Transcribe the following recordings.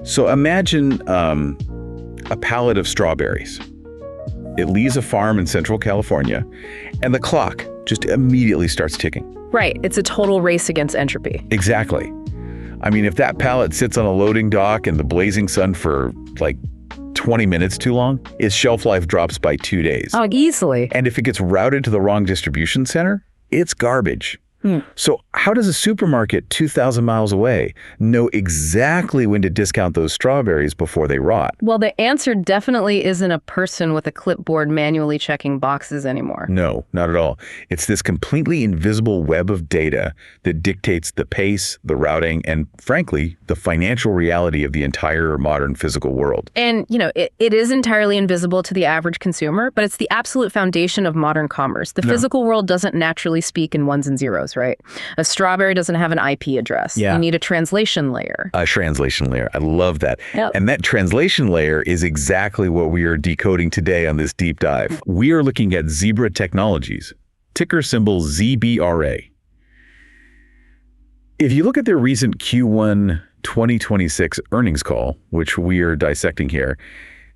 So imagine a pallet of strawberries. It leaves a farm in Central California, and the clock just immediately starts ticking. Right. It's a total race against entropy. Exactly. I mean, if that pallet sits on a loading dock in the blazing sun for like 20 minutes too long, its shelf life drops by 2 days. Oh, easily. And if it gets routed to the wrong distribution center, it's garbage. So how does a supermarket 2,000 miles away know exactly when to discount those strawberries before they rot? Well, the answer definitely isn't a person with a clipboard manually checking boxes anymore. No, not at all. It's this completely invisible web of data that dictates the pace, the routing, and frankly, the financial reality of the entire modern physical world. And, it is entirely invisible to the average consumer, but it's the absolute foundation of modern commerce. The physical world doesn't naturally speak in ones and zeros, right? A strawberry doesn't have an IP address. Yeah. You need a translation layer. A translation layer. I love that. Yep. And that translation layer is exactly what we are decoding today on this deep dive. We are looking at Zebra Technologies, ticker symbol ZBRA. If you look at their recent Q1 2026 earnings call, which we are dissecting here,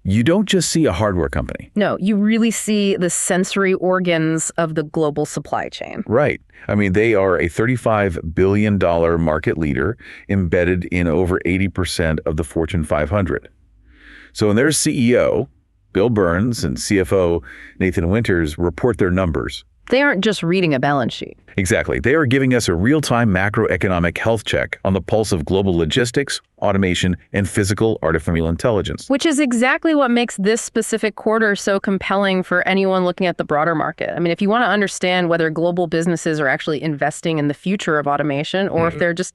you don't just see a hardware company. No, you really see the sensory organs of the global supply chain. Right. I mean, they are a $35 billion market leader embedded in over 80% of the Fortune 500. So when their CEO, Bill Burns, and CFO, Nathan Winters, report their numbers, they aren't just reading a balance sheet. Exactly. They are giving us a real-time macroeconomic health check on the pulse of global logistics, automation, and physical artificial intelligence. Which is exactly what makes this specific quarter so compelling for anyone looking at the broader market. I mean, if you want to understand whether global businesses are actually investing in the future of automation or if they're just,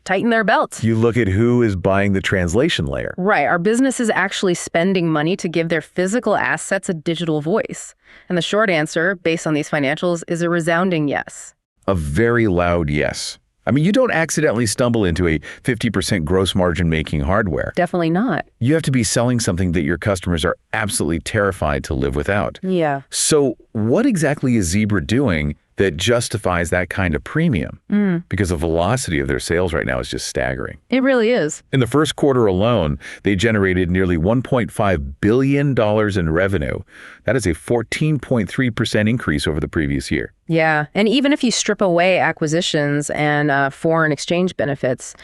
tighten their belts. You look at who is buying the translation layer. Right. Are businesses actually spending money to give their physical assets a digital voice? And the short answer, based on these financials, is a resounding yes. A very loud yes. I mean, you don't accidentally stumble into a 50% gross margin making hardware. Definitely not. You have to be selling something that your customers are absolutely terrified to live without. Yeah. So what exactly is Zebra doing that justifies that kind of premium? Because the velocity of their sales right now is just staggering. It really is. In the first quarter alone, they generated nearly $1.5 billion in revenue. That is a 14.3% increase over the previous year. Yeah. And even if you strip away acquisitions and foreign exchange benefits,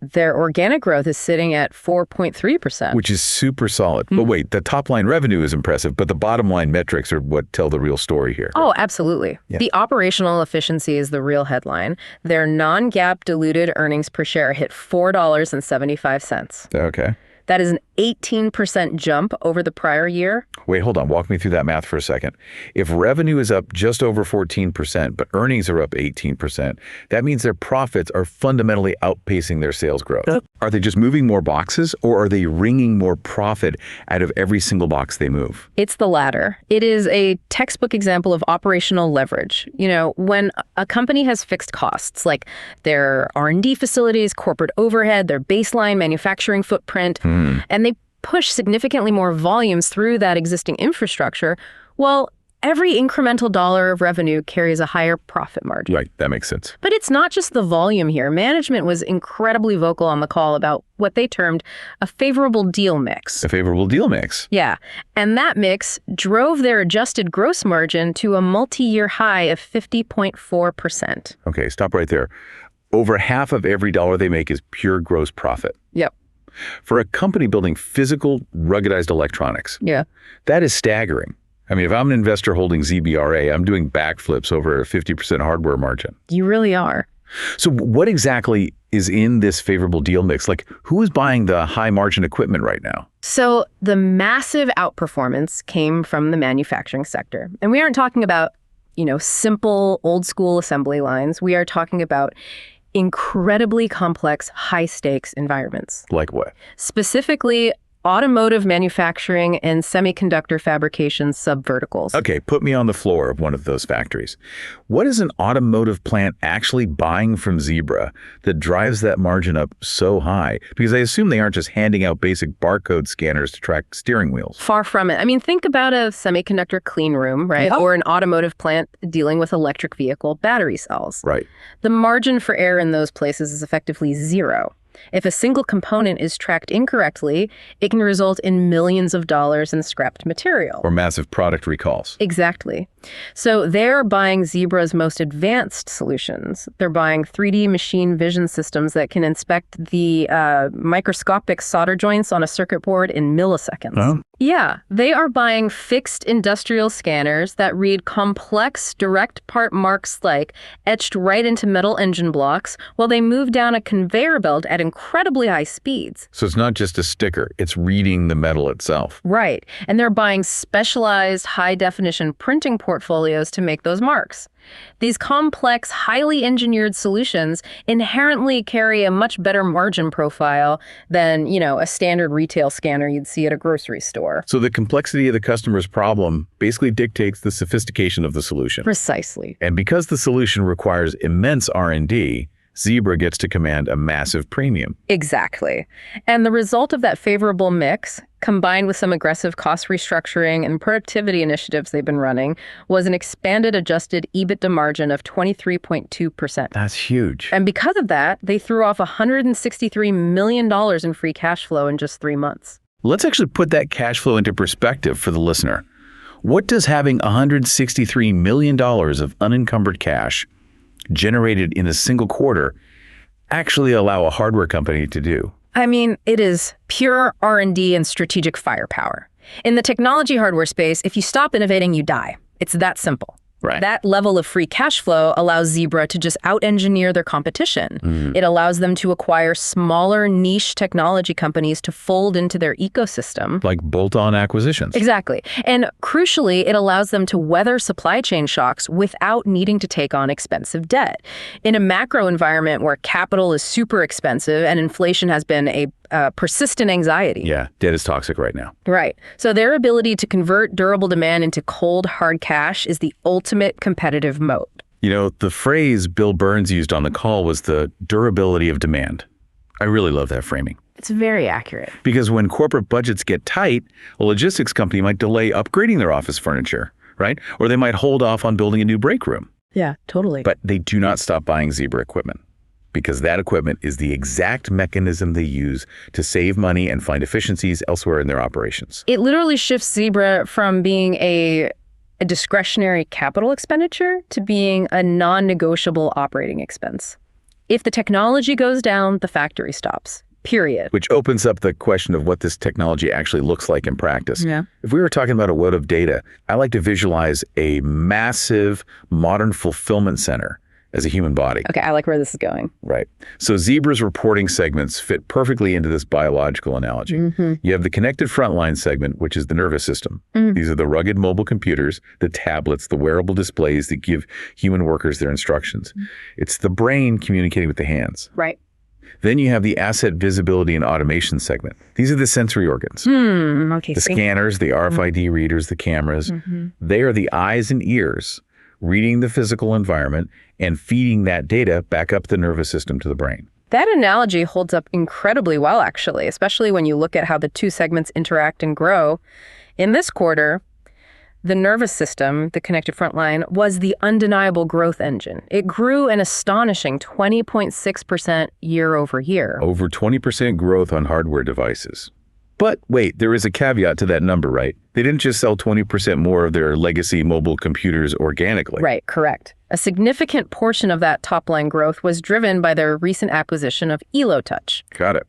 their organic growth is sitting at 4.3%. Which is super solid. But wait, the top line revenue is impressive, but the bottom line metrics are what tell the real story here. Oh, absolutely. Yeah. The operational efficiency is the real headline. Their non-GAAP diluted earnings per share hit $4.75. Okay. That is an 18% jump over the prior year. Wait, hold on. Walk me through that math for a second. If revenue is up just over 14%, but earnings are up 18%, that means their profits are fundamentally outpacing their sales growth. Are they just moving more boxes, or are they wringing more profit out of every single box they move? It's the latter. It is a textbook example of operational leverage. When a company has fixed costs, like their R&D facilities, corporate overhead, their baseline manufacturing footprint, and they push significantly more volumes through that existing infrastructure, well, every incremental dollar of revenue carries a higher profit margin. Right, that makes sense. But it's not just the volume here. Management was incredibly vocal on the call about what they termed a favorable deal mix. A favorable deal mix. Yeah, and that mix drove their adjusted gross margin to a multi-year high of 50.4%. Okay, stop right there. Over half of every dollar they make is pure gross profit. Yep. For a company building physical, ruggedized electronics, that is staggering. I mean, if I'm an investor holding ZBRA, I'm doing backflips over a 50% hardware margin. You really are. So what exactly is in this favorable deal mix? Like, who is buying the high margin equipment right now? So the massive outperformance came from the manufacturing sector. And we aren't talking about, simple old school assembly lines. We are talking about incredibly complex, high-stakes environments. Like what? Specifically, automotive manufacturing and semiconductor fabrication subverticals. Okay, put me on the floor of one of those factories. What is an automotive plant actually buying from Zebra that drives that margin up so high? Because I assume they aren't just handing out basic barcode scanners to track steering wheels. Far from it. I mean, think about a semiconductor clean room, right? Or an automotive plant dealing with electric vehicle battery cells. Right. The margin for error in those places is effectively zero. If a single component is tracked incorrectly, it can result in millions of dollars in scrapped material. Or massive product recalls. Exactly. So they're buying Zebra's most advanced solutions. They're buying 3D machine vision systems that can inspect the microscopic solder joints on a circuit board in milliseconds. Oh. Yeah, they are buying fixed industrial scanners that read complex direct part marks like etched right into metal engine blocks while they move down a conveyor belt at incredibly high speeds. So it's not just a sticker, it's reading the metal itself. Right, and they're buying specialized high-definition printing portfolios to make those marks. These complex, highly engineered solutions inherently carry a much better margin profile than, a standard retail scanner you'd see at a grocery store. So the complexity of the customer's problem basically dictates the sophistication of the solution. Precisely. And because the solution requires immense R&D, Zebra gets to command a massive premium. Exactly. And the result of that favorable mix, combined with some aggressive cost restructuring and productivity initiatives they've been running, was an expanded adjusted EBITDA margin of 23.2%. That's huge. And because of that, they threw off $163 million in free cash flow in just 3 months. Let's actually put that cash flow into perspective for the listener. What does having $163 million of unencumbered cash generated in a single quarter actually allow a hardware company to do? I mean, it is pure R&D and strategic firepower. In the technology hardware space, if you stop innovating, you die. It's that simple. Right. That level of free cash flow allows Zebra to just out-engineer their competition. It allows them to acquire smaller niche technology companies to fold into their ecosystem. Like bolt-on acquisitions. Exactly. And crucially, it allows them to weather supply chain shocks without needing to take on expensive debt. In a macro environment where capital is super expensive and inflation has been a persistent anxiety. Yeah, debt is toxic right now. Right. So their ability to convert durable demand into cold, hard cash is the ultimate competitive moat. The phrase Bill Burns used on the call was the durability of demand. I really love that framing. It's very accurate. Because when corporate budgets get tight, a logistics company might delay upgrading their office furniture, right? Or they might hold off on building a new break room. Yeah, totally. But they do not stop buying Zebra equipment, because that equipment is the exact mechanism they use to save money and find efficiencies elsewhere in their operations. It literally shifts Zebra from being a discretionary capital expenditure to being a non-negotiable operating expense. If the technology goes down, the factory stops. Period. Which opens up the question of what this technology actually looks like in practice. Yeah. If we were talking about a world of data, I like to visualize a massive modern fulfillment center as a human body. Okay, I like where this is going. Right. So Zebra's reporting segments fit perfectly into this biological analogy. You have the connected frontline segment, which is the nervous system. These are the rugged mobile computers, the tablets, the wearable displays that give human workers their instructions. It's the brain communicating with the hands. Right. Then you have the asset visibility and automation segment. These are the sensory organs. Okay. The scanners, the RFID readers, the cameras. They are the eyes and ears reading the physical environment and feeding that data back up the nervous system to the brain. That analogy holds up incredibly well, actually, especially when you look at how the two segments interact and grow. In this quarter, the nervous system, the connected frontline, was the undeniable growth engine. It grew an astonishing 20.6% year over year. Over 20% growth on hardware devices. But wait, there is a caveat to that number, right? They didn't just sell 20% more of their legacy mobile computers organically. Right, correct. A significant portion of that top-line growth was driven by their recent acquisition of ELO Touch. Got it.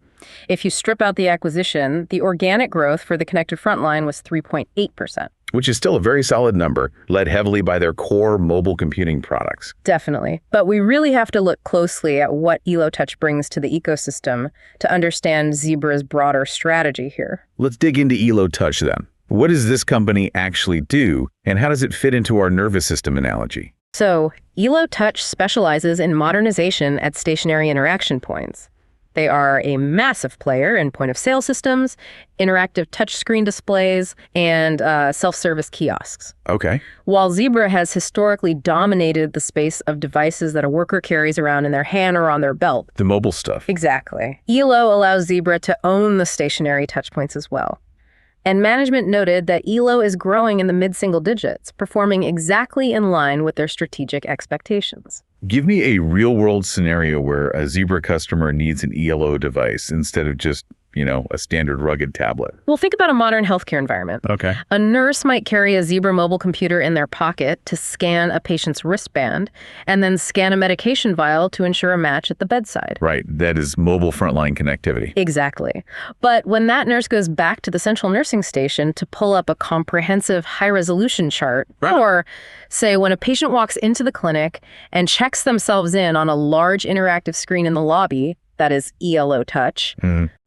If you strip out the acquisition, the organic growth for the connected frontline was 3.8%. Which is still a very solid number, led heavily by their core mobile computing products. Definitely. But we really have to look closely at what ELO Touch brings to the ecosystem to understand Zebra's broader strategy here. Let's dig into ELO Touch then. What does this company actually do, and how does it fit into our nervous system analogy? So, ELO Touch specializes in modernization at stationary interaction points. They are a massive player in point-of-sale systems, interactive touchscreen displays, and self-service kiosks. Okay. While Zebra has historically dominated the space of devices that a worker carries around in their hand or on their belt. The mobile stuff. Exactly. ELO allows Zebra to own the stationary touchpoints as well. And management noted that ELO is growing in the mid-single digits, performing exactly in line with their strategic expectations. Give me a real-world scenario where a Zebra customer needs an ELO device instead of just, a standard rugged tablet. Well, think about a modern healthcare environment. Okay. A nurse might carry a Zebra mobile computer in their pocket to scan a patient's wristband and then scan a medication vial to ensure a match at the bedside. Right. That is mobile frontline connectivity. Exactly. But when that nurse goes back to the central nursing station to pull up a comprehensive high-resolution chart, Right. or say when a patient walks into the clinic and checks themselves in on a large interactive screen in the lobby, that is ELO Touch.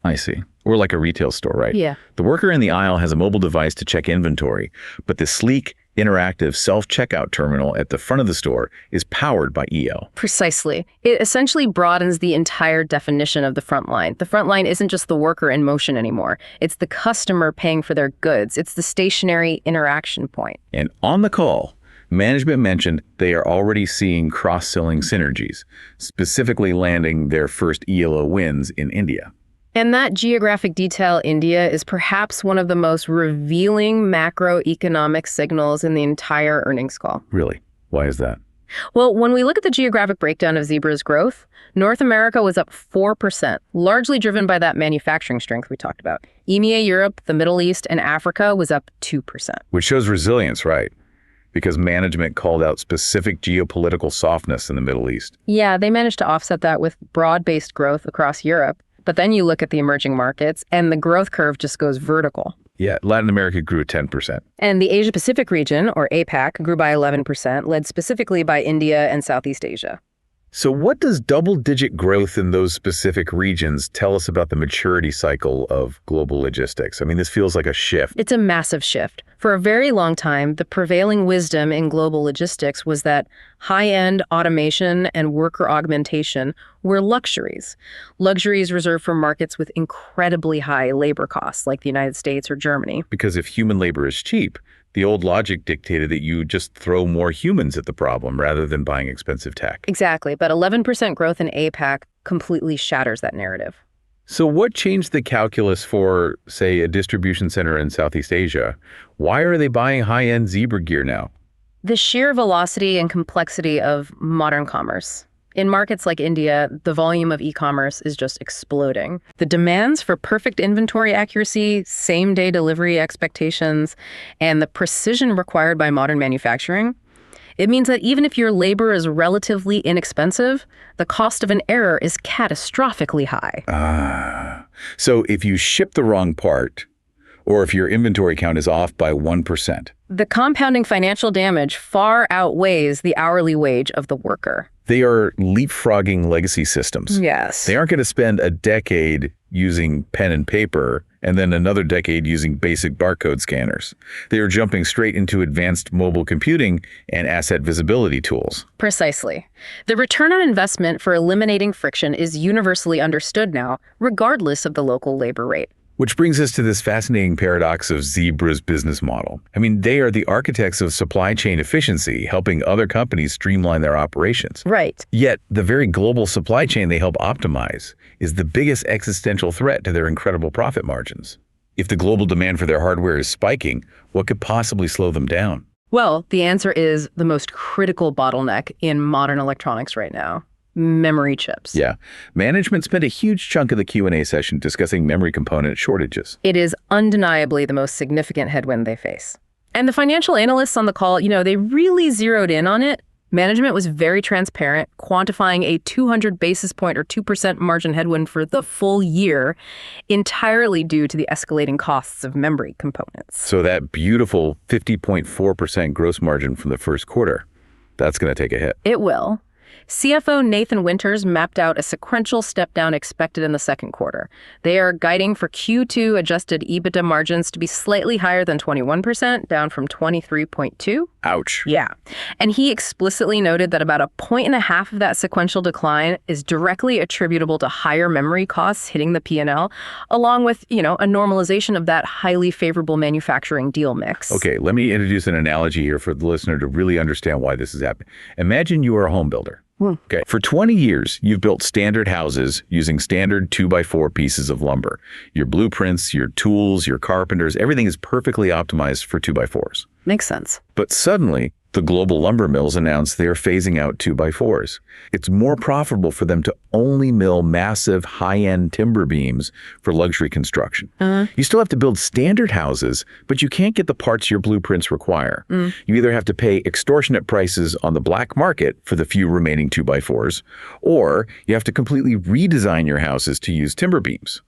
I see. Or like a retail store, right? Yeah. The worker in the aisle has a mobile device to check inventory, but the sleek, interactive self-checkout terminal at the front of the store is powered by EL. Precisely. It essentially broadens the entire definition of the front line. The front line isn't just the worker in motion anymore. It's the customer paying for their goods. It's the stationary interaction point. And on the call, management mentioned they are already seeing cross-selling synergies, specifically landing their first ELO wins in India. And that geographic detail, India, is perhaps one of the most revealing macroeconomic signals in the entire earnings call. Really? Why is that? Well, when we look at the geographic breakdown of Zebra's growth, North America was up 4%, largely driven by that manufacturing strength we talked about. EMEA, Europe, the Middle East, and Africa was up 2%. Which shows resilience, right? Because management called out specific geopolitical softness in the Middle East. Yeah, they managed to offset that with broad-based growth across Europe. But then you look at the emerging markets, and the growth curve just goes vertical. Yeah, Latin America grew 10%. And the Asia-Pacific region, or APAC, grew by 11%, led specifically by India and Southeast Asia. So what does double-digit growth in those specific regions tell us about the maturity cycle of global logistics? I mean, this feels like a shift. It's a massive shift. For a very long time, the prevailing wisdom in global logistics was that high-end automation and worker augmentation were luxuries. Luxuries reserved for markets with incredibly high labor costs, like the United States or Germany. Because if human labor is cheap, the old logic dictated that you just throw more humans at the problem rather than buying expensive tech. Exactly, but 11% growth in APAC completely shatters that narrative. So what changed the calculus for, say, a distribution center in Southeast Asia? Why are they buying high-end Zebra gear now? The sheer velocity and complexity of modern commerce. In markets like India, the volume of e-commerce is just exploding. The demands for perfect inventory accuracy, same-day delivery expectations, and the precision required by modern manufacturing, it means that even if your labor is relatively inexpensive, the cost of an error is catastrophically high. So if you ship the wrong part, or if your inventory count is off by 1%, the compounding financial damage far outweighs the hourly wage of the worker. they are leapfrogging legacy systems. Yes. They aren't going to spend a decade using pen and paper and then another decade using basic barcode scanners. They are jumping straight into advanced mobile computing and asset visibility tools. Precisely. The return on investment for eliminating friction is universally understood now, regardless of the local labor rate. Which brings us to this fascinating paradox of Zebra's business model. I mean, they are the architects of supply chain efficiency, helping other companies streamline their operations. Right. Yet, the very global supply chain they help optimize is the biggest existential threat to their incredible profit margins. If the global demand for their hardware is spiking, what could possibly slow them down? Well, the answer is the most critical bottleneck in modern electronics right now. Memory chips. Yeah. Management spent a huge chunk of the Q&A session discussing memory component shortages. It is undeniably the most significant headwind they face. And the financial analysts on the call, they really zeroed in on it. Management was very transparent, quantifying a 200 basis point or 2% margin headwind for the full year, entirely due to the escalating costs of memory components. So that beautiful 50.4% gross margin from the first quarter, that's going to take a hit. It will. CFO Nathan Winters mapped out a sequential step down expected in the second quarter. They are guiding for Q2 adjusted EBITDA margins to be slightly higher than 21%, down from 23.2%. Ouch. Yeah. And he explicitly noted that about 1.5 points of that sequential decline is directly attributable to higher memory costs hitting the P&L, along with, a normalization of that highly favorable manufacturing deal mix. Okay, let me introduce an analogy here for the listener to really understand why this is happening. Imagine you are a home builder. Okay. For 20 years, you've built standard houses using standard 2x4 pieces of lumber. Your blueprints, your tools, your carpenters, everything is perfectly optimized for 2x4s. Makes sense. But suddenly, the global lumber mills announced they are phasing out 2x4s. It's more profitable for them to only mill massive high-end timber beams for luxury construction. You still have to build standard houses, but you can't get the parts your blueprints require. You either have to pay extortionate prices on the black market for the few remaining 2x4s, or you have to completely redesign your houses to use timber beams.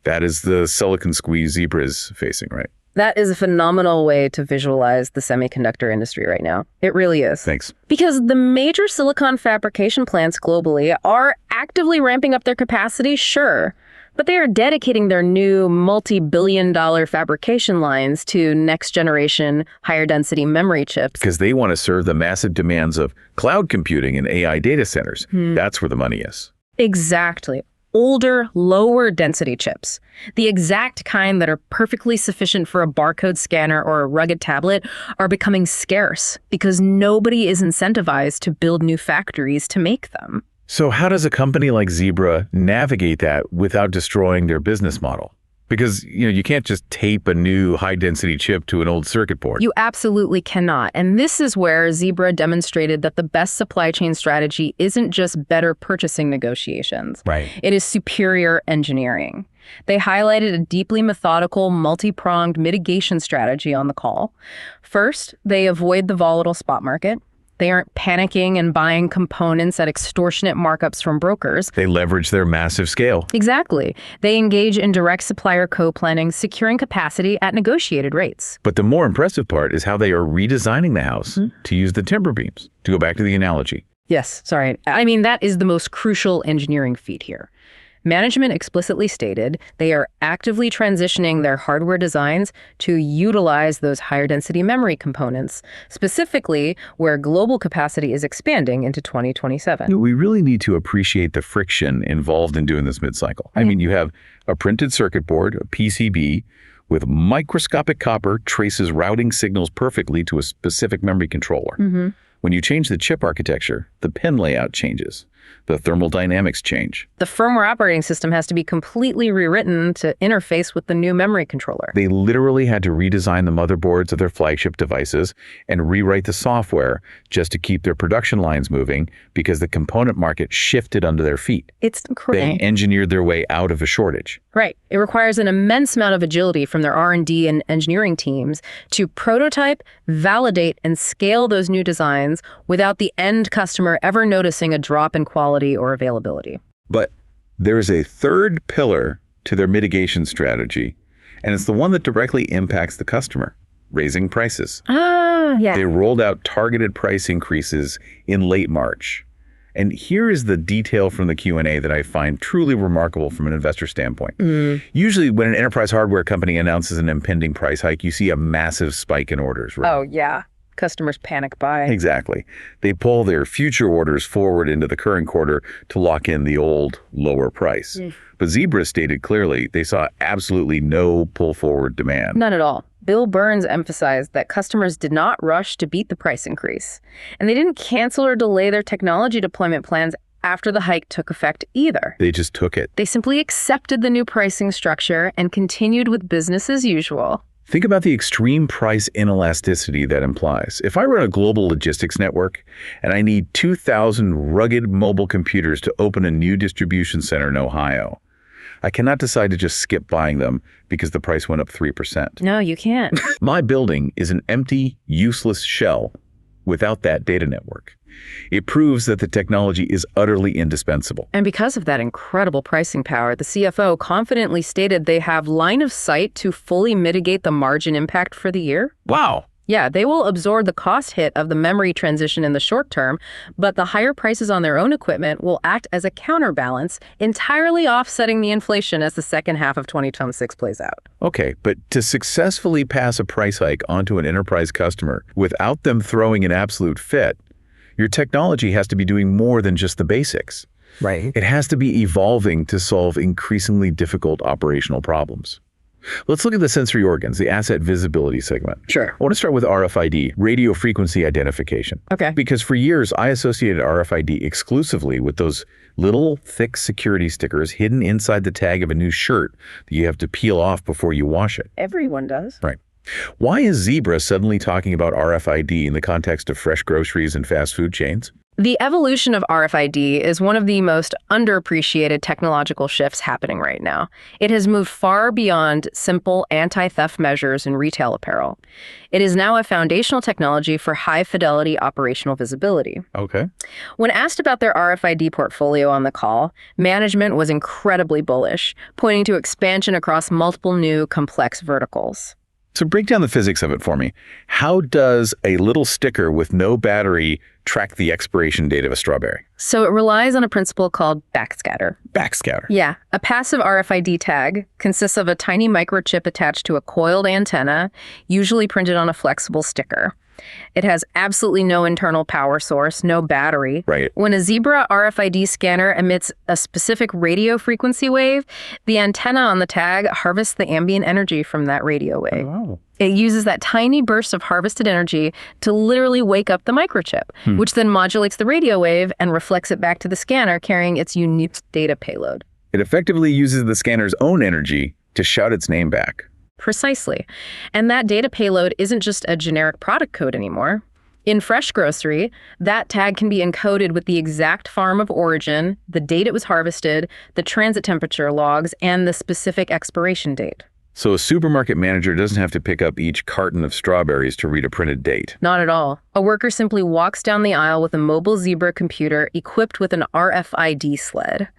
That is the silicon squeeze Zebra is facing, right? That is a phenomenal way to visualize the semiconductor industry right now. It really is. Thanks. Because the major silicon fabrication plants globally are actively ramping up their capacity, sure, but they are dedicating their new multi-billion-dollar fabrication lines to next-generation, higher-density memory chips. Because they want to serve the massive demands of cloud computing and AI data centers. That's where the money is. Exactly. Older, lower-density chips, the exact kind that are perfectly sufficient for a barcode scanner or a rugged tablet, are becoming scarce because nobody is incentivized to build new factories to make them. So how does a company like Zebra navigate that without destroying their business model? Because, you can't just tape a new high-density chip to an old circuit board. You absolutely cannot. And this is where Zebra demonstrated that the best supply chain strategy isn't just better purchasing negotiations. Right. It is superior engineering. They highlighted a deeply methodical, multi-pronged mitigation strategy on the call. First, they avoid the volatile spot market. They aren't panicking and buying components at extortionate markups from brokers. They leverage their massive scale. Exactly. They engage in direct supplier co-planning, securing capacity at negotiated rates. But the more impressive part is how they are redesigning the house to use the timber beams. To go back to the analogy. Yes, sorry. I mean, that is the most crucial engineering feat here. Management explicitly stated they are actively transitioning their hardware designs to utilize those higher density memory components, specifically where global capacity is expanding into 2027. We really need to appreciate the friction involved in doing this mid-cycle. I mean, you have a printed circuit board, a PCB, with microscopic copper traces routing signals perfectly to a specific memory controller. When you change the chip architecture, the pin layout changes. The thermal dynamics change. The firmware operating system has to be completely rewritten to interface with the new memory controller. They literally had to redesign the motherboards of their flagship devices and rewrite the software just to keep their production lines moving because the component market shifted under their feet. It's incredible. They engineered their way out of a shortage. Right. It requires an immense amount of agility from their R&D and engineering teams to prototype, validate, and scale those new designs without the end customer ever noticing a drop in quality or availability. But there is a third pillar to their mitigation strategy, and it's the one that directly impacts the customer, raising prices. Yeah. They rolled out targeted price increases in late March. And here is the detail from the Q&A that I find truly remarkable from an investor standpoint. Usually when an enterprise hardware company announces an impending price hike, you see a massive spike in orders. Right? Oh, yeah. Customers panic buy. Exactly. They pull their future orders forward into the current quarter to lock in the old, lower price. But Zebra stated clearly they saw absolutely no pull forward demand. None at all. Bill Burns emphasized that customers did not rush to beat the price increase. And they didn't cancel or delay their technology deployment plans after the hike took effect either. They just took it. They simply accepted the new pricing structure and continued with business as usual. Think about the extreme price inelasticity that implies. If I run a global logistics network and I need 2,000 rugged mobile computers to open a new distribution center in Ohio, I cannot decide to just skip buying them because the price went up 3%. No, you can't. My building is an empty, useless shell without that data network. It proves that the technology is utterly indispensable. And because of that incredible pricing power, the CFO confidently stated they have line of sight to fully mitigate the margin impact for the year. Wow. Yeah, they will absorb the cost hit of the memory transition in the short term, but the higher prices on their own equipment will act as a counterbalance, entirely offsetting the inflation as the second half of 2026 plays out. Okay, but to successfully pass a price hike onto an enterprise customer without them throwing an absolute fit, your technology has to be doing more than just the basics. Right. It has to be evolving to solve increasingly difficult operational problems. Let's look at the sensory organs, the asset visibility segment. Sure. I want to start with RFID, radio frequency identification. Okay. Because for years, I associated RFID exclusively with those little thick security stickers hidden inside the tag of a new shirt that you have to peel off before you wash it. Everyone does. Right. Why is Zebra suddenly talking about RFID in the context of fresh groceries and fast food chains? The evolution of RFID is one of the most underappreciated technological shifts happening right now. It has moved far beyond simple anti-theft measures in retail apparel. It is now a foundational technology for high-fidelity operational visibility. Okay. When asked about their RFID portfolio on the call, management was incredibly bullish, pointing to expansion across multiple new, complex verticals. So break down the physics of it for me. How does a little sticker with no battery track the expiration date of a strawberry? So it relies on a principle called backscatter. Backscatter. Yeah, a passive RFID tag consists of a tiny microchip attached to a coiled antenna, usually printed on a flexible sticker. It has absolutely no internal power source, no battery. Right. When a Zebra RFID scanner emits a specific radio frequency wave, the antenna on the tag harvests the ambient energy from that radio wave. Oh. It uses that tiny burst of harvested energy to literally wake up the microchip, which then modulates the radio wave and reflects it back to the scanner, carrying its unique data payload. It effectively uses the scanner's own energy to shout its name back. Precisely. And that data payload isn't just a generic product code anymore. In fresh grocery, that tag can be encoded with the exact farm of origin, the date it was harvested, the transit temperature logs, and the specific expiration date. So a supermarket manager doesn't have to pick up each carton of strawberries to read a printed date. Not at all. A worker simply walks down the aisle with a mobile Zebra computer equipped with an RFID sled.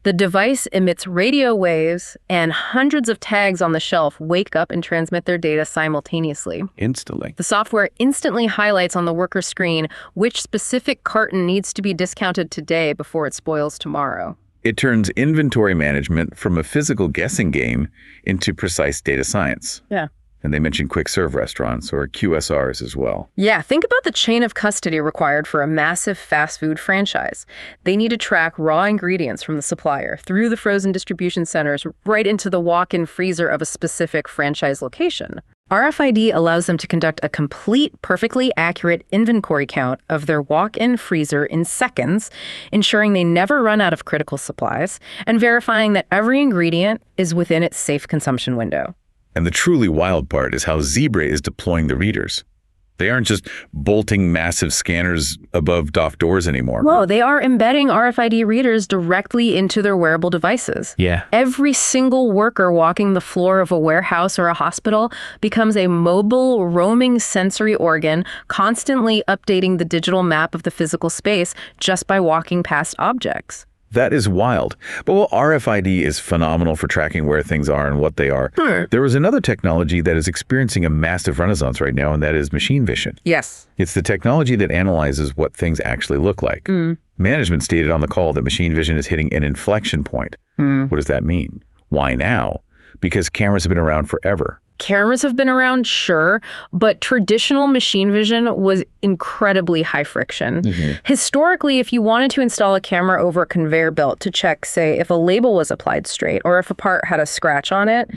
The device emits radio waves, and hundreds of tags on the shelf wake up and transmit their data simultaneously. Instantly. The software instantly highlights on the worker's screen which specific carton needs to be discounted today before it spoils tomorrow. It turns inventory management from a physical guessing game into precise data science. Yeah. And they mentioned quick serve restaurants or QSRs as well. Yeah, think about the chain of custody required for a massive fast food franchise. They need to track raw ingredients from the supplier through the frozen distribution centers right into the walk-in freezer of a specific franchise location. RFID allows them to conduct a complete, perfectly accurate inventory count of their walk-in freezer in seconds, ensuring they never run out of critical supplies, and verifying that every ingredient is within its safe consumption window. And the truly wild part is how Zebra is deploying the readers. They aren't just bolting massive scanners above DOF doors anymore. Whoa, they are embedding RFID readers directly into their wearable devices. Yeah. Every single worker walking the floor of a warehouse or a hospital becomes a mobile, roaming sensory organ, constantly updating the digital map of the physical space just by walking past objects. That is wild. But while RFID is phenomenal for tracking where things are and what they are, there is another technology that is experiencing a massive renaissance right now, and that is machine vision. Yes. It's the technology that analyzes what things actually look like. Management stated on the call that machine vision is hitting an inflection point. What does that mean? Why now? Because cameras have been around forever. Cameras have been around, sure, but traditional machine vision was incredibly high friction. Historically, if you wanted to install a camera over a conveyor belt to check, say, if a label was applied straight or if a part had a scratch on it,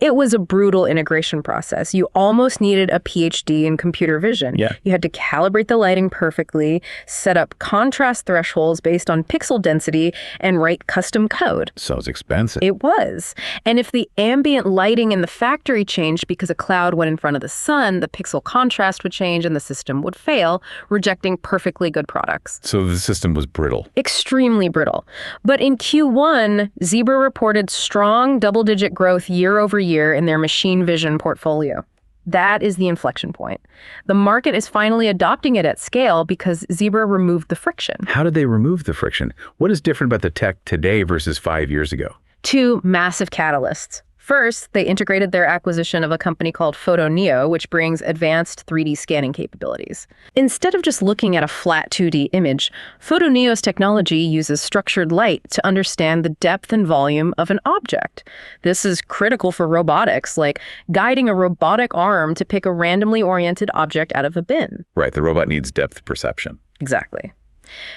it was a brutal integration process. You almost needed a PhD in computer vision. You had to calibrate the lighting perfectly, set up contrast thresholds based on pixel density, and write custom code. Sounds expensive. It was. And if the ambient lighting in the factory changed because a cloud went in front of the sun, the pixel contrast would change and the system would fail, rejecting perfectly good products. So the system was brittle. Extremely brittle. But in Q1, Zebra reported strong double-digit growth year over year in their machine vision portfolio. That is the inflection point. The market is finally adopting it at scale because Zebra removed the friction. How did they remove the friction? What is different about the tech today versus 5 years ago? Two massive catalysts. First, they integrated their acquisition of a company called Photoneo, which brings advanced 3D scanning capabilities. Instead of just looking at a flat 2D image, Photoneo's technology uses structured light to understand the depth and volume of an object. This is critical for robotics, like guiding a robotic arm to pick a randomly oriented object out of a bin. Right, the robot needs depth perception. Exactly.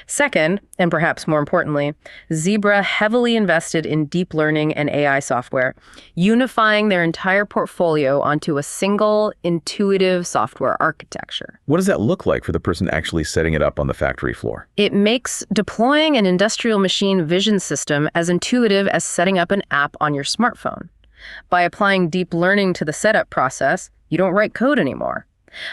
Second, and perhaps more importantly, Zebra heavily invested in deep learning and AI software, unifying their entire portfolio onto a single, intuitive software architecture. What does that look like for the person actually setting it up on the factory floor? It makes deploying an industrial machine vision system as intuitive as setting up an app on your smartphone. By applying deep learning to the setup process, you don't write code anymore.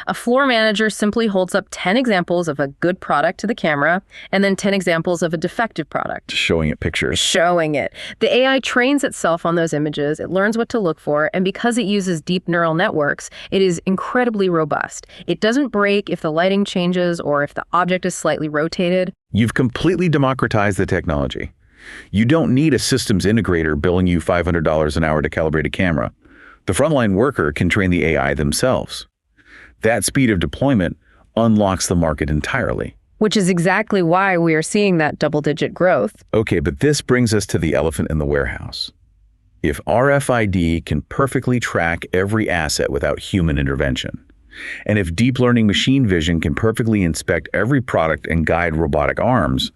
A floor manager simply holds up 10 examples of a good product to the camera and then 10 examples of a defective product. Showing it pictures. Showing it. The AI trains itself on those images, it learns what to look for, and because it uses deep neural networks, it is incredibly robust. It doesn't break if the lighting changes or if the object is slightly rotated. You've completely democratized the technology. You don't need a systems integrator billing you $500 an hour to calibrate a camera. The frontline worker can train the AI themselves. That speed of deployment unlocks the market entirely. Which is exactly why we are seeing that double-digit growth. Okay, but this brings us to the elephant in the warehouse. If RFID can perfectly track every asset without human intervention, and if deep learning machine vision can perfectly inspect every product and guide robotic arms,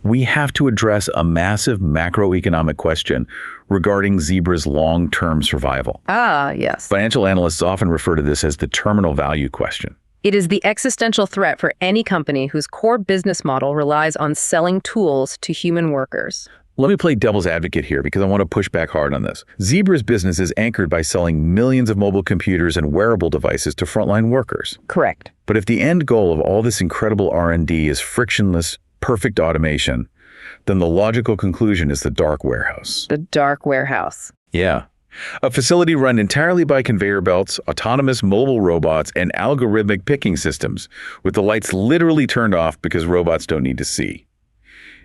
we have to address a massive macroeconomic question regarding Zebra's long-term survival. Ah, yes. Financial analysts often refer to this as the terminal value question. It is the existential threat for any company whose core business model relies on selling tools to human workers. Let me play devil's advocate here because I want to push back hard on this. Zebra's business is anchored by selling millions of mobile computers and wearable devices to frontline workers. Correct. But if the end goal of all this incredible R&D is frictionless, perfect automation, then the logical conclusion is the dark warehouse. The dark warehouse. Yeah. A facility run entirely by conveyor belts, autonomous mobile robots, and algorithmic picking systems, with the lights literally turned off because robots don't need to see.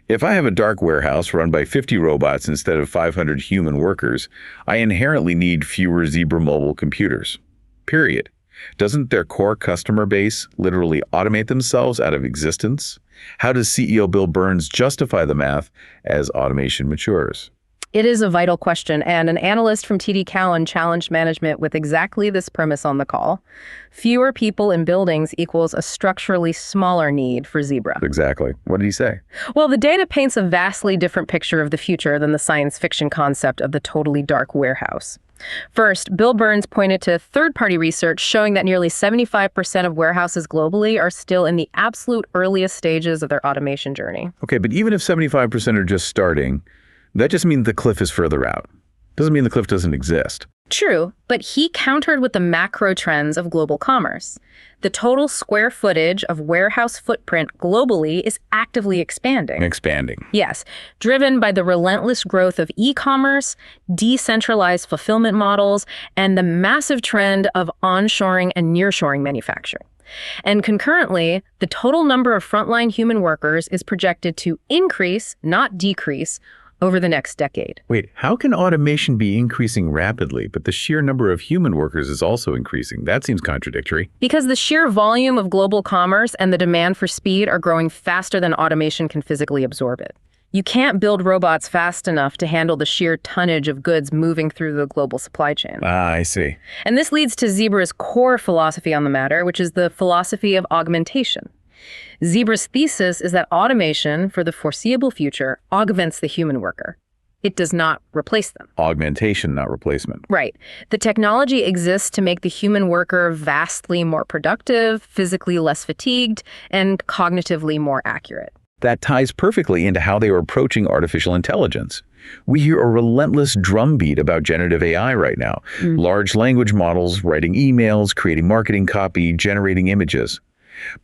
If I have a dark warehouse run by 50 robots instead of 500 human workers, I inherently need fewer Zebra mobile computers. Period. Doesn't their core customer base literally automate themselves out of existence? How does CEO Bill Burns justify the math as automation matures? It is a vital question, and an analyst from TD Cowen challenged management with exactly this premise on the call. Fewer people in buildings equals a structurally smaller need for Zebra. Exactly. What did he say? Well, the data paints a vastly different picture of the future than the science fiction concept of the totally dark warehouse. First, Bill Burns pointed to third-party research showing that nearly 75% of warehouses globally are still in the absolute earliest stages of their automation journey. Okay, but even if 75% are just starting, that just means the cliff is further out. Doesn't mean the cliff doesn't exist. True, but he countered with the macro trends of global commerce. The total square footage of warehouse footprint globally is actively expanding. Expanding. Yes, driven by the relentless growth of e-commerce, decentralized fulfillment models, and the massive trend of onshoring and nearshoring manufacturing. And concurrently, the total number of frontline human workers is projected to increase, not decrease, over the next decade. Wait, how can automation be increasing rapidly, but the sheer number of human workers is also increasing? That seems contradictory. Because the sheer volume of global commerce and the demand for speed are growing faster than automation can physically absorb it. You can't build robots fast enough to handle the sheer tonnage of goods moving through the global supply chain. Ah, I see. And this leads to Zebra's core philosophy on the matter, which is the philosophy of augmentation. Zebra's thesis is that automation, for the foreseeable future, augments the human worker. It does not replace them. Augmentation, not replacement. Right. The technology exists to make the human worker vastly more productive, physically less fatigued, and cognitively more accurate. That ties perfectly into how they are approaching artificial intelligence. We hear a relentless drumbeat about generative AI right now. Large language models, writing emails, creating marketing copy, generating images.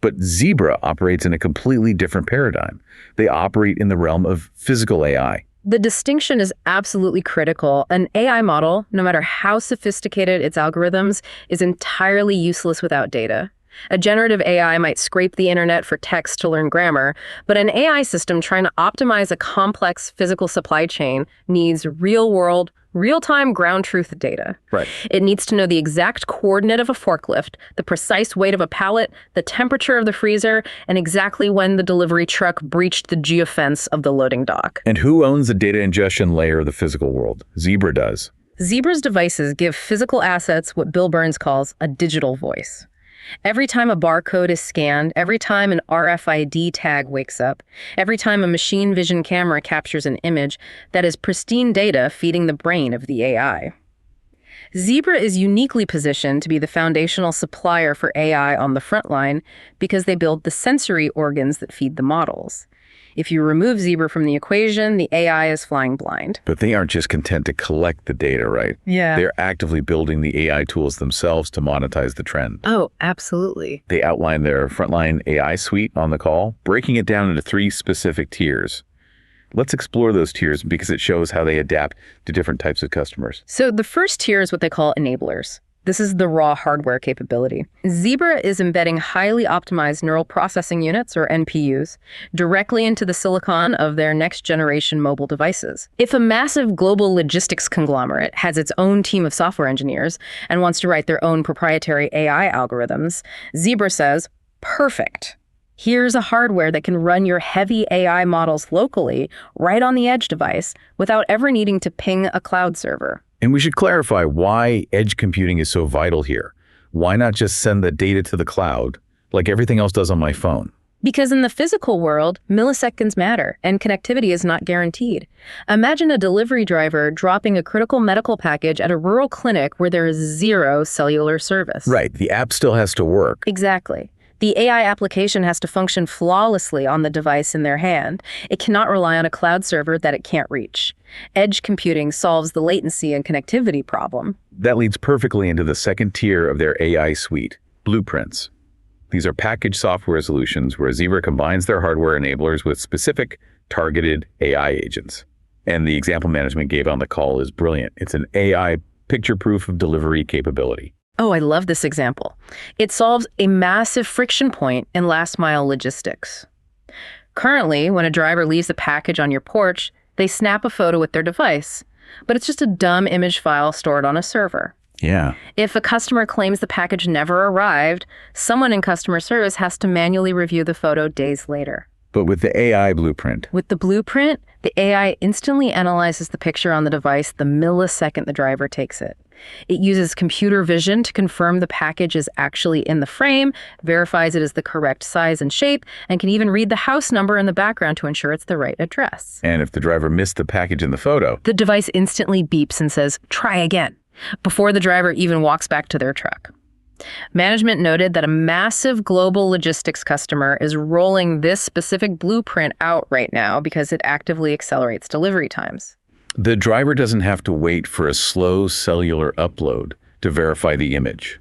But Zebra operates in a completely different paradigm. They operate in the realm of physical AI. The distinction is absolutely critical. An AI model, no matter how sophisticated its algorithms, is entirely useless without data. A generative AI might scrape the internet for text to learn grammar, but an AI system trying to optimize a complex physical supply chain needs real-world, real-time ground truth data. Right. It needs to know the exact coordinate of a forklift, the precise weight of a pallet, the temperature of the freezer, and exactly when the delivery truck breached the geofence of the loading dock. And who owns the data ingestion layer of the physical world? Zebra does. Zebra's devices give physical assets what Bill Burns calls a digital voice. Every time a barcode is scanned, every time an RFID tag wakes up, every time a machine vision camera captures an image, that is pristine data feeding the brain of the AI. Zebra is uniquely positioned to be the foundational supplier for AI on the front line because they build the sensory organs that feed the models. If you remove Zebra from the equation, the AI is flying blind. But they aren't just content to collect the data, right? Yeah. They're actively building the AI tools themselves to monetize the trend. Oh, absolutely. They outlined their frontline AI suite on the call, breaking it down into 3 specific tiers. Let's explore those tiers because it shows how they adapt to different types of customers. So the first tier is what they call enablers. This is the raw hardware capability. Zebra is embedding highly optimized neural processing units, or NPUs, directly into the silicon of their next-generation mobile devices. If a massive global logistics conglomerate has its own team of software engineers and wants to write their own proprietary AI algorithms, Zebra says, perfect. Here's a hardware that can run your heavy AI models locally, right on the edge device, without ever needing to ping a cloud server. And we should clarify why edge computing is so vital here. Why not just send the data to the cloud, like everything else does on my phone? Because in the physical world, milliseconds matter, and connectivity is not guaranteed. Imagine a delivery driver dropping a critical medical package at a rural clinic where there is 0 cellular service. Right, the app still has to work. Exactly. The AI application has to function flawlessly on the device in their hand. It cannot rely on a cloud server that it can't reach. Edge computing solves the latency and connectivity problem. That leads perfectly into the second tier of their AI suite, blueprints. These are packaged software solutions where Zebra combines their hardware enablers with specific, targeted AI agents. And the example management gave on the call is brilliant. It's an AI picture-proof of delivery capability. Oh, I love this example. It solves a massive friction point in last-mile logistics. Currently, when a driver leaves a package on your porch, they snap a photo with their device, but it's just a dumb image file stored on a server. Yeah. If a customer claims the package never arrived, someone in customer service has to manually review the photo days later. But with the AI blueprint, With the blueprint, the AI instantly analyzes the picture on the device the millisecond the driver takes it. It uses computer vision to confirm the package is actually in the frame, verifies it is the correct size and shape, and can even read the house number in the background to ensure it's the right address. and if the driver missed the package in the photo, The device instantly beeps and says, "Try again," before the driver even walks back to their truck. Management noted that a massive global logistics customer is rolling this specific blueprint out right now because it actively accelerates delivery times. the driver doesn't have to wait for a slow cellular upload to verify the image.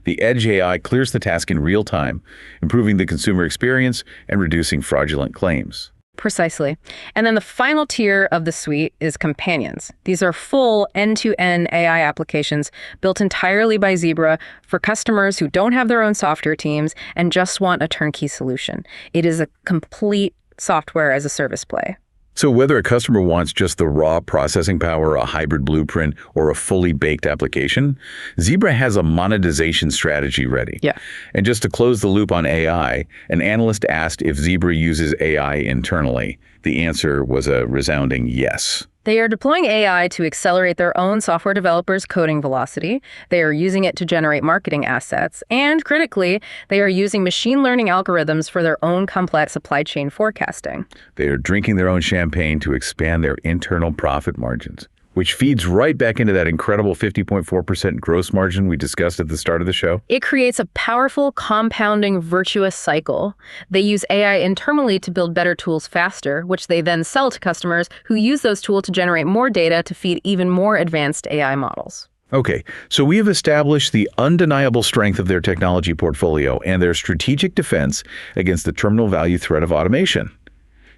The Edge AI clears the task in real time, improving the consumer experience and reducing fraudulent claims. Precisely. And then the final tier of the suite is companions. These are full end-to-end AI applications built entirely by Zebra for customers who don't have their own software teams and just want a turnkey solution. It is a complete software as a service play. So whether a customer wants just the raw processing power, a hybrid blueprint, or a fully baked application, Zebra has a monetization strategy ready. Yeah. And just to close the loop on AI, an analyst asked if Zebra uses AI internally. The answer was a resounding yes. They are deploying AI to accelerate their own software developers' coding velocity. They are using it to generate marketing assets. And critically, they are using machine learning algorithms for their own complex supply chain forecasting. They are drinking their own champagne to expand their internal profit margins, which feeds right back into that incredible 50.4% gross margin we discussed at the start of the show. It creates a powerful, compounding, virtuous cycle. They use AI internally to build better tools faster, which they then sell to customers who use those tools to generate more data to feed even more advanced AI models. Okay, so we have established the undeniable strength of their technology portfolio and their strategic defense against the terminal value threat of automation.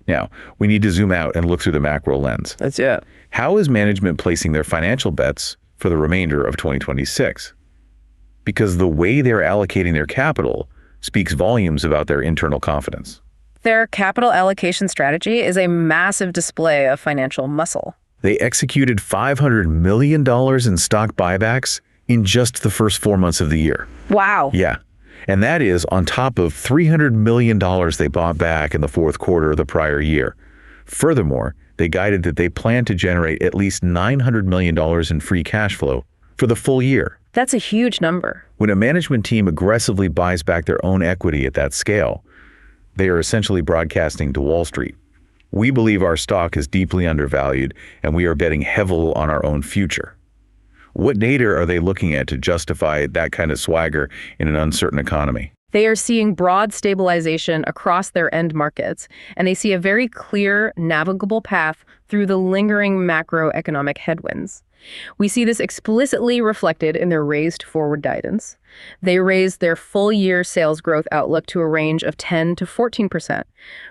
Now, we need to zoom out and look through the macro lens. That's it. How is management placing their financial bets for the remainder of 2026? Because the way they're allocating their capital speaks volumes about their internal confidence. Their capital allocation strategy is a massive display of financial muscle. They executed $500 million in stock buybacks in just the first 4 months of the year. Wow. Yeah. And that is on top of $300 million they bought back in the fourth quarter of the prior year. Furthermore, they guided that they plan to generate at least $900 million in free cash flow for the full year. That's a huge number. When a management team aggressively buys back their own equity at that scale, they are essentially broadcasting to Wall Street. We believe our stock is deeply undervalued, and we are betting heavily on our own future. What data are they looking at to justify that kind of swagger in an uncertain economy? They are seeing broad stabilization across their end markets, and they see a very clear, navigable path through the lingering macroeconomic headwinds. We see this explicitly reflected in their raised forward guidance. They raised their full-year sales growth outlook to a range of 10 to 14%,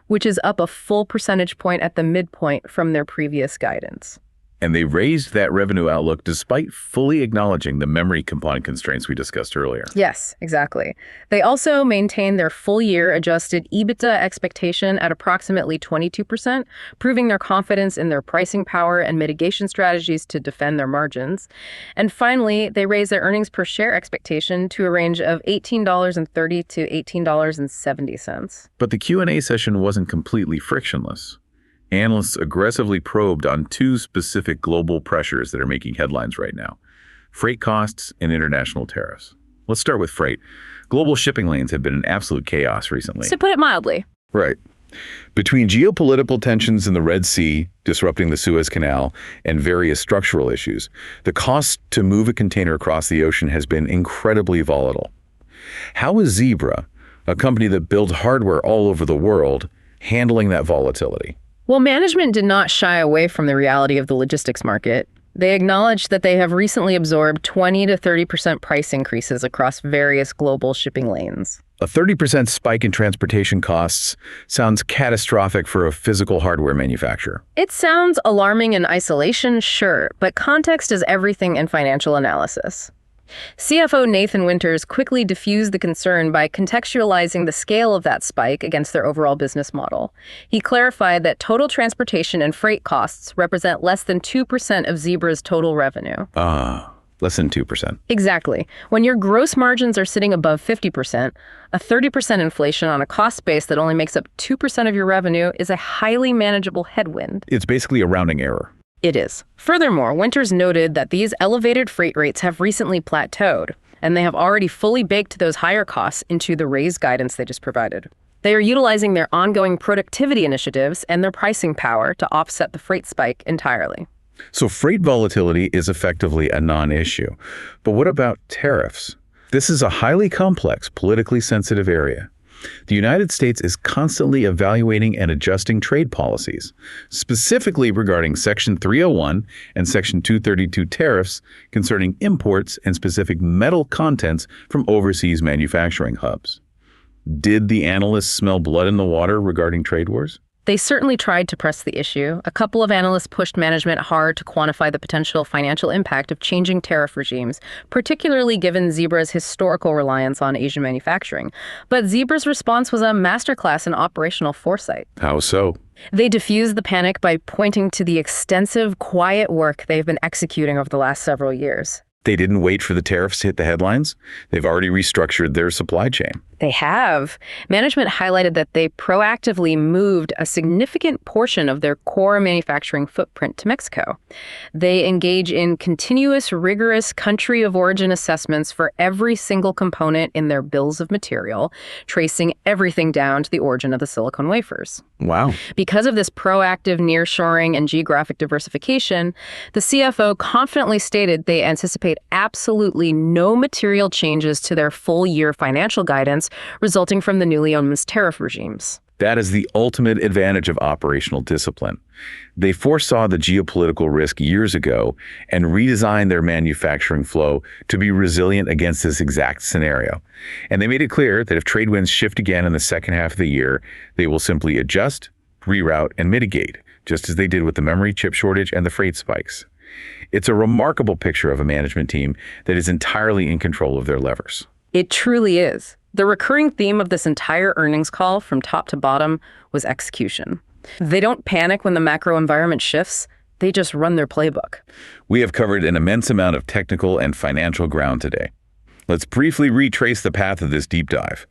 which is up a full percentage point at the midpoint from their previous guidance. And they raised that revenue outlook despite fully acknowledging the memory component constraints we discussed earlier. Yes, exactly. They also maintain their full-year adjusted EBITDA expectation at approximately 22%, proving their confidence in their pricing power and mitigation strategies to defend their margins. And finally, they raised their earnings per share expectation to a range of $18.30 to $18.70. But the Q&A session wasn't completely frictionless. Analysts aggressively probed on two specific global pressures that are making headlines right now: freight costs and international tariffs. Let's start with freight. Global shipping lanes have been in absolute chaos recently. To put it mildly. Right. Between geopolitical tensions in the Red Sea, disrupting the Suez Canal, and various structural issues, the cost to move a container across the ocean has been incredibly volatile. How is Zebra, a company that builds hardware all over the world, handling that volatility? Well, management did not shy away from the reality of the logistics market. They acknowledged that they have recently absorbed 20 to 30% price increases across various global shipping lanes. A 30% spike in transportation costs sounds catastrophic for a physical hardware manufacturer. It sounds alarming in isolation, sure, but context is everything in financial analysis. CFO Nathan Winters quickly diffused the concern by contextualizing the scale of that spike against their overall business model. He clarified that total transportation and freight costs represent less than 2% of Zebra's total revenue. Less than 2%. Exactly. When your gross margins are sitting above 50%, a 30% inflation on a cost base that only makes up 2% of your revenue is a highly manageable headwind. It's basically a rounding error. It is. Furthermore, Winters noted that these elevated freight rates have recently plateaued, and they have already fully baked those higher costs into the raised guidance they just provided. They are utilizing their ongoing productivity initiatives and their pricing power to offset the freight spike entirely. So freight volatility is effectively a non-issue. But what about tariffs? This is a highly complex, politically sensitive area. The United States is constantly evaluating and adjusting trade policies, specifically regarding Section 301 and Section 232 tariffs concerning imports and specific metal contents from overseas manufacturing hubs. Did the analysts smell blood in the water regarding trade wars? They certainly tried to press the issue. A couple of analysts pushed management hard to quantify the potential financial impact of changing tariff regimes, particularly given Zebra's historical reliance on Asian manufacturing. But Zebra's response was a masterclass in operational foresight. How so? They diffused the panic by pointing to the extensive, quiet work they've been executing over the last several years. They didn't wait for the tariffs to hit the headlines. They've already restructured their supply chain. They have. Management highlighted that they proactively moved a significant portion of their core manufacturing footprint to Mexico. They engage in continuous, rigorous country of origin assessments for every single component in their bills of material, tracing everything down to the origin of the silicon wafers. Wow. Because of this proactive nearshoring and geographic diversification, the CFO confidently stated they anticipate absolutely no material changes to their full-year financial guidance resulting from the newly announced tariff regimes. That is the ultimate advantage of operational discipline. They foresaw the geopolitical risk years ago and redesigned their manufacturing flow to be resilient against this exact scenario. And they made it clear that if trade winds shift again in the second half of the year, they will simply adjust, reroute, and mitigate, just as they did with the memory chip shortage and the freight spikes. It's a remarkable picture of a management team that is entirely in control of their levers. It truly is. The recurring theme of this entire earnings call from top to bottom was execution. They don't panic when the macro environment shifts. They just run their playbook. We have covered an immense amount of technical and financial ground today. Let's briefly retrace the path of this deep dive.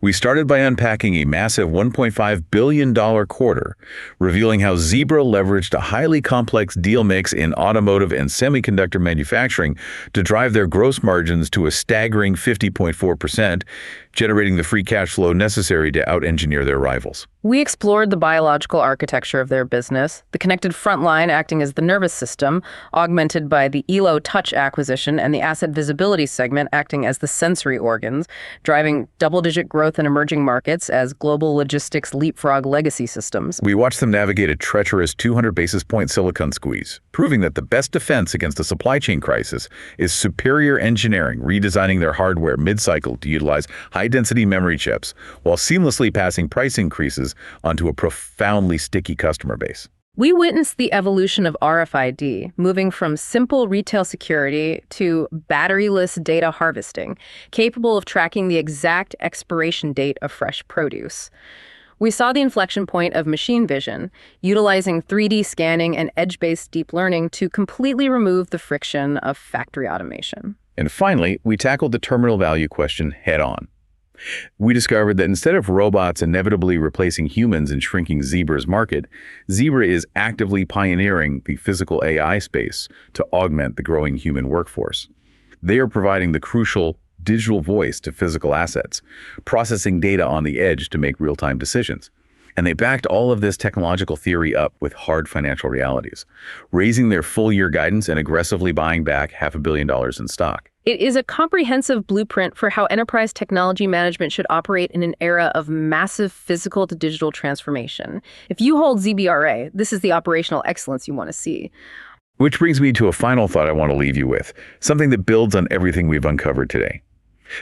We started by unpacking a massive $1.5 billion quarter, revealing how Zebra leveraged a highly complex deal mix in automotive and semiconductor manufacturing to drive their gross margins to a staggering 50.4%, generating the free cash flow necessary to out-engineer their rivals. We explored the biological architecture of their business, the connected frontline acting as the nervous system, augmented by the ELO Touch acquisition, and the asset visibility segment acting as the sensory organs, driving double-digit growth in emerging markets as global logistics leapfrog legacy systems. We watched them navigate a treacherous 200 basis point silicon squeeze, proving that the best defense against a supply chain crisis is superior engineering, redesigning their hardware mid-cycle to utilize high-density memory chips, while seamlessly passing price increases onto a profoundly sticky customer base. We witnessed the evolution of RFID, moving from simple retail security to batteryless data harvesting, capable of tracking the exact expiration date of fresh produce. We saw the inflection point of machine vision, utilizing 3D scanning and edge-based deep learning to completely remove the friction of factory automation. And finally, we tackled the terminal value question head-on. We discovered that instead of robots inevitably replacing humans in shrinking Zebra's market, Zebra is actively pioneering the physical AI space to augment the growing human workforce. They are providing the crucial digital voice to physical assets, processing data on the edge to make real-time decisions. And they backed all of this technological theory up with hard financial realities, raising their full-year guidance and aggressively buying back $500 million in stock. It is a comprehensive blueprint for how enterprise technology management should operate in an era of massive physical to digital transformation. If you hold ZBRA, this is the operational excellence you want to see. Which brings me to a final thought I want to leave you with, something that builds on everything we've uncovered today.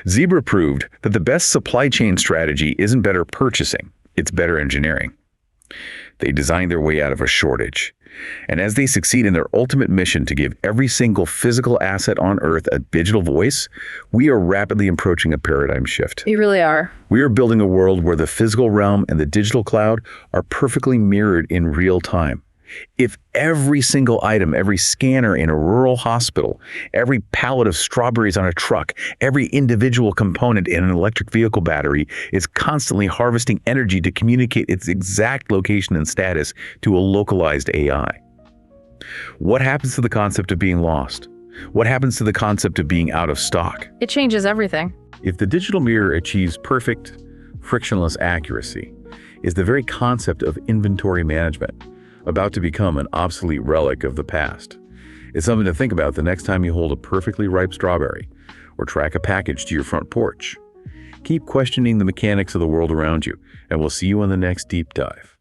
Zebra proved that the best supply chain strategy isn't better purchasing, it's better engineering. They designed their way out of a shortage. And as they succeed in their ultimate mission to give every single physical asset on Earth a digital voice, we are rapidly approaching a paradigm shift. You really are. We are building a world where the physical realm and the digital cloud are perfectly mirrored in real time. If every single item, every scanner in a rural hospital, every pallet of strawberries on a truck, every individual component in an electric vehicle battery is constantly harvesting energy to communicate its exact location and status to a localized AI. What happens to the concept of being lost? What happens to the concept of being out of stock? It changes everything. If the digital mirror achieves perfect, frictionless accuracy, is the very concept of inventory management about to become an obsolete relic of the past. It's something to think about the next time you hold a perfectly ripe strawberry or track a package to your front porch. Keep questioning the mechanics of the world around you, and we'll see you on the next deep dive.